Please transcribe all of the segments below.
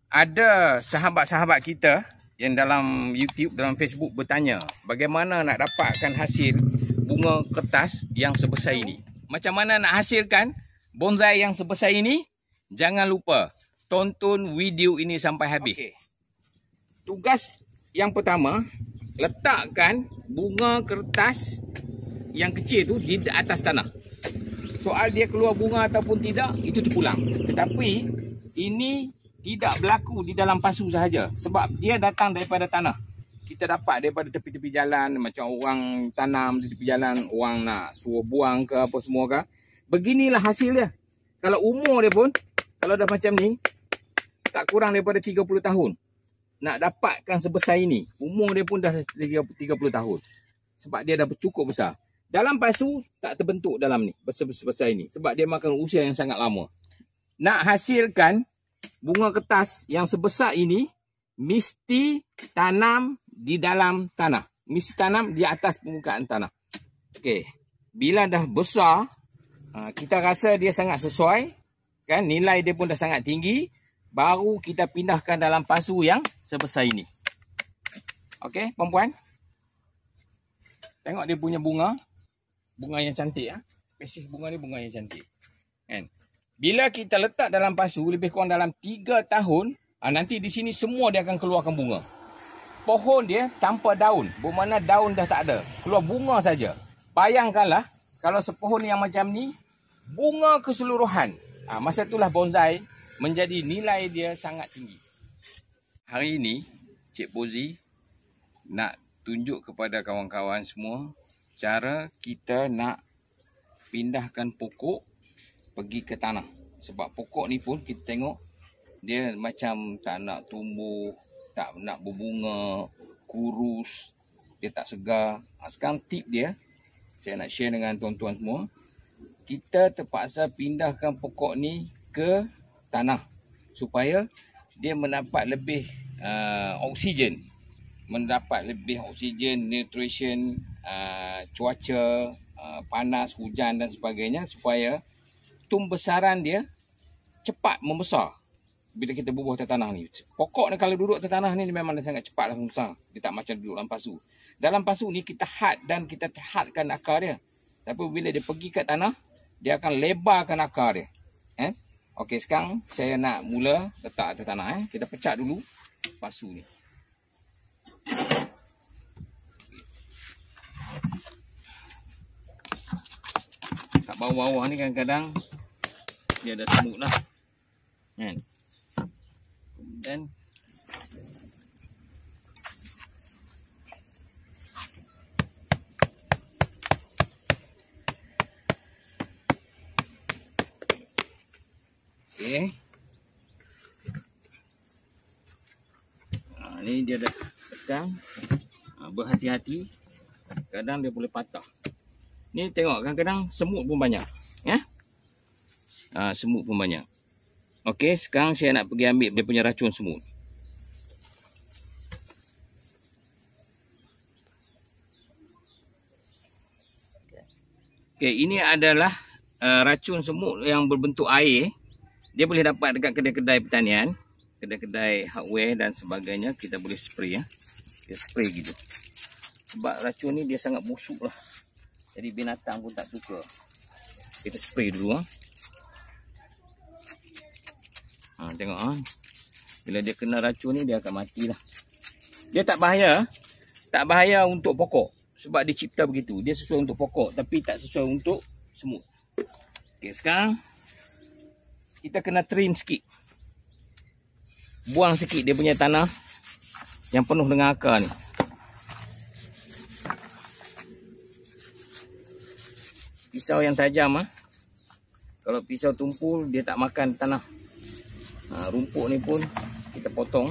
Ada sahabat-sahabat kita yang dalam YouTube, dalam Facebook bertanya bagaimana nak dapatkan hasil bunga kertas yang sebesar ini. Macam mana nak hasilkan bonsai yang sebesar ini? Jangan lupa tonton video ini sampai habis. Okay. Tugas yang pertama, letakkan bunga kertas yang kecil tu di atas tanah. Soal dia keluar bunga ataupun tidak, itu terpulang. Tetapi ini tidak berlaku di dalam pasu sahaja. Sebab dia datang daripada tanah. Kita dapat daripada tepi-tepi jalan. Macam orang tanam di tepi jalan. Orang nak suruh buang ke apa semua ke. Beginilah hasil dia. Kalau umur dia pun, kalau dah macam ni, tak kurang daripada 30 tahun. Nak dapatkan sebesar ini. Umur dia pun dah 30 tahun. Sebab dia dah cukup besar. Dalam pasu tak terbentuk dalam ni. Besar-besar ini. Sebab dia makan usia yang sangat lama. Nak hasilkan bunga kertas yang sebesar ini, mesti tanam di dalam tanah. Mesti tanam di atas permukaan tanah. Okey. Bila dah besar, kita rasa dia sangat sesuai, kan? Nilai dia pun dah sangat tinggi, baru kita pindahkan dalam pasu yang sebesar ini. Okey, perempuan. Tengok dia punya bunga. Bunga yang cantik, ya. Spesies bunga ni bunga yang cantik. Kan? Bila kita letak dalam pasu, lebih kurang dalam 3 tahun, nanti di sini semua dia akan keluarkan bunga. Pohon dia tanpa daun. Bermakna daun dah tak ada. Keluar bunga saja. Bayangkanlah, kalau sepohon yang macam ni, bunga keseluruhan. Masa itulah bonsai menjadi nilai dia sangat tinggi. Hari ini, Cik Pozi nak tunjuk kepada kawan-kawan semua, cara kita nak pindahkan pokok pergi ke tanah. Sebab pokok ni pun kita tengok dia macam tak nak tumbuh, tak nak berbunga, kurus, dia tak segar. Sekarang tip dia saya nak share dengan tuan-tuan semua. Kita terpaksa pindahkan pokok ni ke tanah supaya dia mendapat lebih oksigen. Mendapat lebih oksigen, nutrition, cuaca, panas, hujan dan sebagainya, supaya tumbesaran dia cepat membesar bila kita bubuh atas tanah ni. Pokok ni kalau duduk atas tanah ni memang dia sangat cepatlah membesar. Dia tak macam duduk dalam pasu. Dalam pasu ni kita had dan kita terhadkan akar dia. Tapi bila dia pergi ke tanah, dia akan lebarkan akar dia. Okey, sekarang saya nak mula letak atas tanah. Kita pecah dulu pasu ni. Kat bawah-bawah ni kadang-kadang dia ada semut lah, kan? Kemudian okey, ni dia dah tekan. Berhati-hati, kadang dia boleh patah. Ni tengok, kadang-kadang semut pun banyak, ya. Semut pun banyak. Okey, sekarang saya nak pergi ambil dia punya racun semut. Okey, ini adalah racun semut yang berbentuk air. Dia boleh dapat dekat kedai-kedai pertanian, kedai-kedai hardware dan sebagainya. Kita boleh spray, ya. Kita spray gitu. Sebab racun ni dia sangat busuk lah. Jadi binatang pun tak suka. Kita spray dulu, tengok, bila dia kena racun ni dia akan matilah. Dia tak bahaya. Tak bahaya untuk pokok. Sebab dia cipta begitu. Dia sesuai untuk pokok tapi tak sesuai untuk semut. Okey, sekarang kita kena trim sikit. Buang sikit dia punya tanah yang penuh dengan akar ni. Pisau yang tajam, kalau pisau tumpul dia tak makan tanah. Rumput ni pun kita potong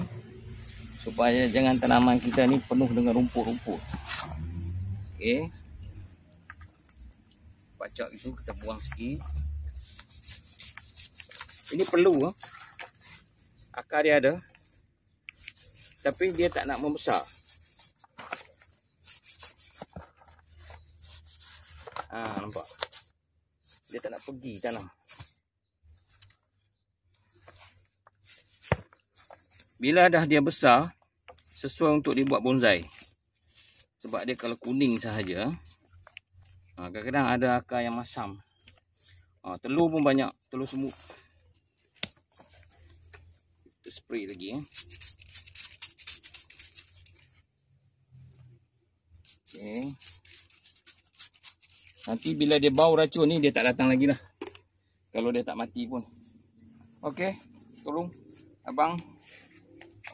supaya jangan tanaman kita ni penuh dengan rumput-rumput. Okey, pacak itu kita buang sikit. Ini perlu, akar dia ada tapi dia tak nak membesar. Nampak? Dia tak nak pergi tanah. bila dah dia besar, sesuai untuk dibuat bonsai. Sebab dia kalau kuning sahaja, kadang-kadang ada akar yang masam. Telur pun banyak, telur semut. Kita spray lagi. Okay. Nanti bila dia bau racun ni, dia tak datang lagi lah. Kalau dia tak mati pun. Okey, tolong abang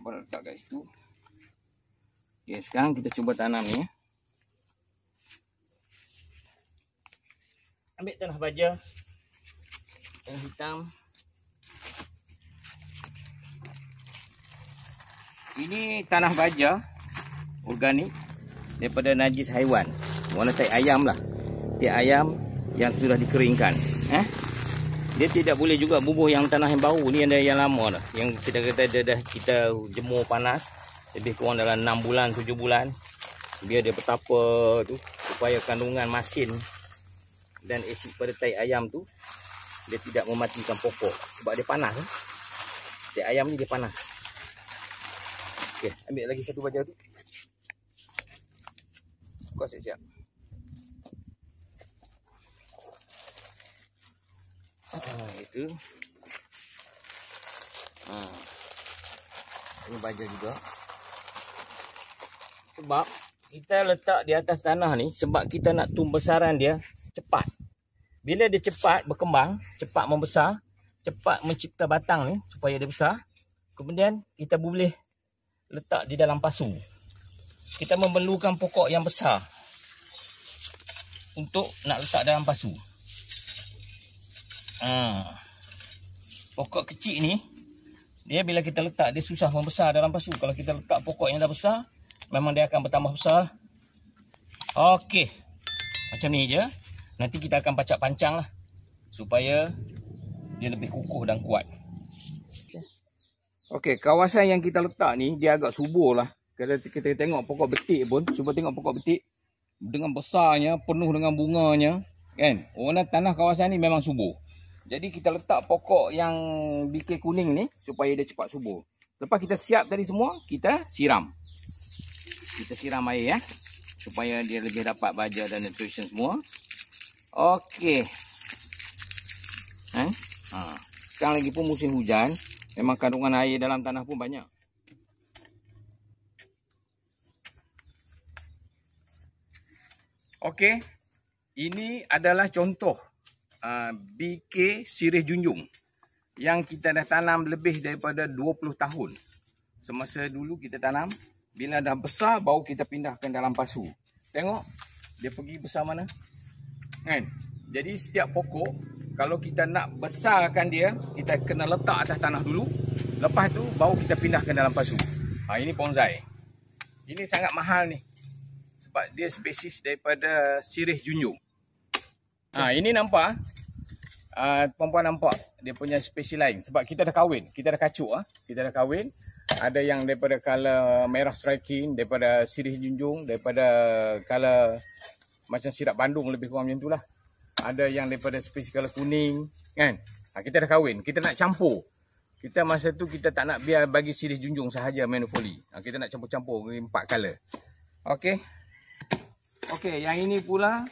letak kat situ. Okey, sekarang kita cuba tanam ni. Ambil tanah baja, tanah hitam. Ini tanah baja organik daripada najis haiwan. Warna tai ayam lah. Tai ayam yang sudah dikeringkan. Dia tidak boleh juga bubuh yang tanah yang baru ni, ada yang lama dah. Yang kita kata kita jemur panas lebih kurang dalam 6 bulan, 7 bulan. Biar dia betapa tu, supaya kandungan masin dan asid pada tai ayam tu dia tidak mematikan pokok sebab dia panas. Tai ayam ni dia panas. Okey, ambil lagi satu baja tu. Kau siap-siap. Itu. Ini baja juga. Sebab kita letak di atas tanah ni, sebab kita nak tumbesaran dia cepat. Bila dia cepat berkembang, cepat membesar, cepat mencipta batang ni supaya dia besar, kemudian kita boleh letak di dalam pasu. Kita memerlukan pokok yang besar untuk nak letak dalam pasu. Pokok kecil ni, dia bila kita letak, dia susah membesar dalam pasu. Kalau kita letak pokok yang dah besar, memang dia akan bertambah besar. Okey, macam ni je. Nanti kita akan pancang lah, supaya dia lebih kukuh dan kuat. Okey, kawasan yang kita letak ni, dia agak subur lah. Kalau kita tengok pokok betik pun, cuba tengok pokok betik dengan besarnya, penuh dengan bunganya, kan? Warna tanah kawasan ni memang subur. Jadi kita letak pokok yang bikir kuning ni supaya dia cepat subur. Lepas kita siap tadi semua, kita siram. Kita siram air ya, supaya dia lebih dapat baja dan nutrition semua. Okey. Sekarang lagi pun musim hujan, memang kandungan air dalam tanah pun banyak. Okey, ini adalah contoh BK Sirih Junjung yang kita dah tanam lebih daripada 20 tahun. Semasa dulu kita tanam, bila dah besar baru kita pindahkan dalam pasu. Tengok dia pergi besar mana, kan? Jadi setiap pokok, kalau kita nak besarkan dia, kita kena letak atas tanah dulu. Lepas tu baru kita pindahkan dalam pasu. Ini bonsai. Ini sangat mahal ni, sebab dia spesies daripada Sirih Junjung. Ini nampak, perempuan nampak dia punya spesies lain. Sebab kita dah kahwin, kita dah kacuk. Kita dah kahwin. Ada yang daripada color merah striking, daripada Sirih Junjung, daripada color macam sirap Bandung, lebih kurang macam tu lah. Ada yang daripada spesies color kuning, kan? Kita dah kahwin, kita nak campur. Kita masa tu kita tak nak biar bagi Sirih Junjung sahaja monofoli. Kita nak campur-campur 4 color. Okey. Okey, yang ini pula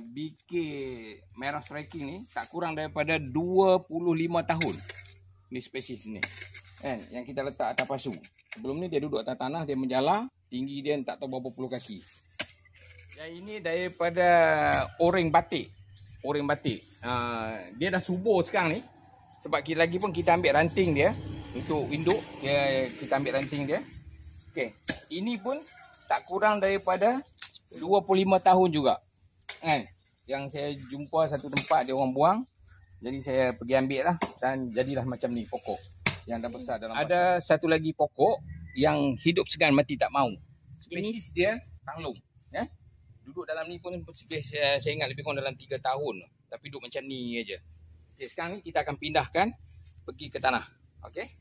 BK merah striking ni tak kurang daripada 25 tahun. Ni spesies ni. Yang kita letak atas pasu. Sebelum ni dia duduk atas tanah, dia menjala, tinggi dia tak tahu berapa puluh kaki. Yang ini daripada orang batik. Orang batik. Dia dah subur sekarang ni. Sebab lagi pun kita ambil ranting dia untuk induk, kita ambil ranting dia. Okey, ini pun tak kurang daripada 25 tahun juga, kan? Yang saya jumpa satu tempat dia orang buang, jadi saya pergi ambil lah, dan jadilah macam ni pokok yang dah besar dalam. Ada satu lagi pokok yang hidup segan mati tak mau. Spesies dia tanglung, ya. Duduk dalam ni pun saya ingat lebih kurang dalam 3 tahun, tapi duduk macam ni aja. Okey, sekarang ni kita akan pindahkan pergi ke tanah. Okey.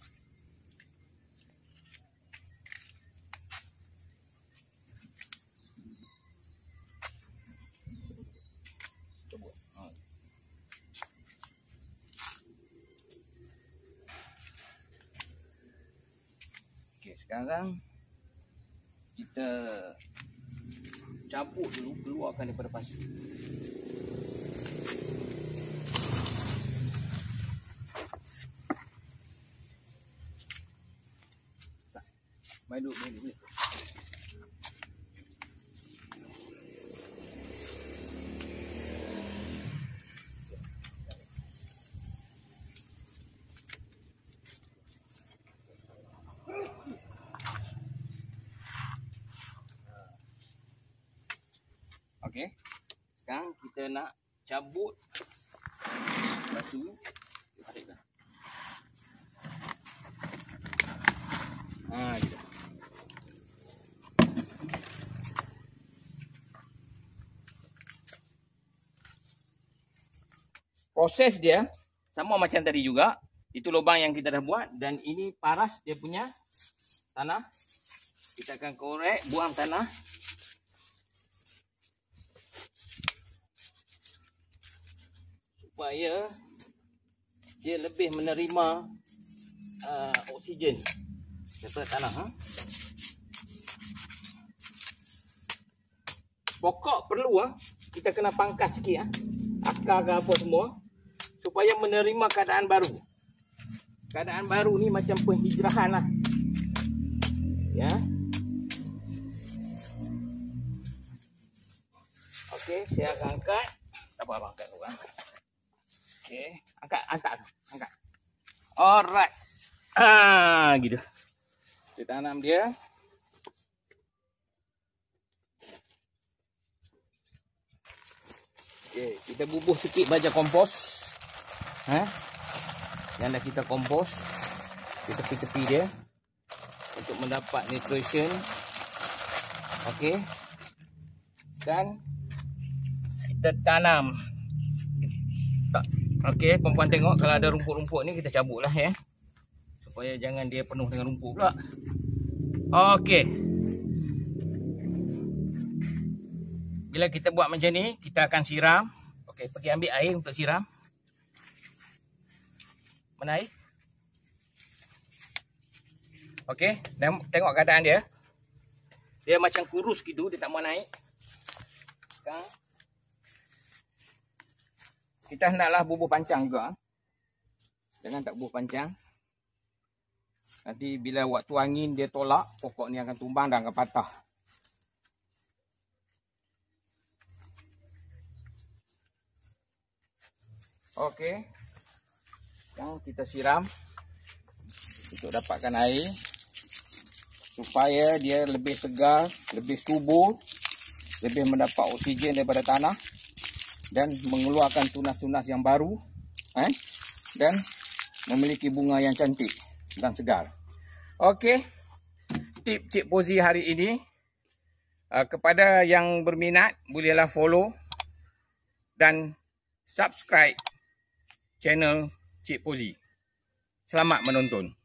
Sekarang kita cabut dulu, keluarkan daripada pasu. Main dulu. Okey. Sekarang kita nak cabut pasu. Tarik dah. Gitu. Proses dia sama macam tadi juga. Itu lubang yang kita dah buat dan ini paras dia punya tanah. Kita akan korek, buang tanah. Supaya dia lebih menerima oksigen daripada tanah. Pokok perlu kita kena pangkas sikit akar ke apa semua supaya menerima keadaan baru. Keadaan baru ni macam penghijrahan lah. Ya. Okey, saya akan angkat. Tak apa, angkat dulu. Okey, angkat. Alright. Gitu. Kita tanam dia. Okey, kita bubuh sikit baja kompos. Yang dah kita kompos di tepi-tepi dia untuk mendapat nutrition. Okey. Dan kita tanam. Okey, perempuan tengok kalau ada rumput-rumput ni kita cabutlah ya. Supaya jangan dia penuh dengan rumput pula. Okey. Bila kita buat macam ni, kita akan siram. Okey, pergi ambil air untuk siram. Mana air? Okey, tengok keadaan dia. Dia macam kurus gitu, dia tak mau naik. Sekarang kita hendaklah bubuh pancang juga. Jangan tak bubuh pancang. Nanti bila waktu angin dia tolak, pokok ni akan tumbang dan akan patah. Okey. Sekarang kita siram untuk dapatkan air supaya dia lebih segar, lebih subur, lebih mendapat oksigen daripada tanah dan mengeluarkan tunas-tunas yang baru dan memiliki bunga yang cantik dan segar. Okey, tip Cik Pozi hari ini, kepada yang berminat bolehlah follow dan subscribe channel Cik Pozi. Selamat menonton.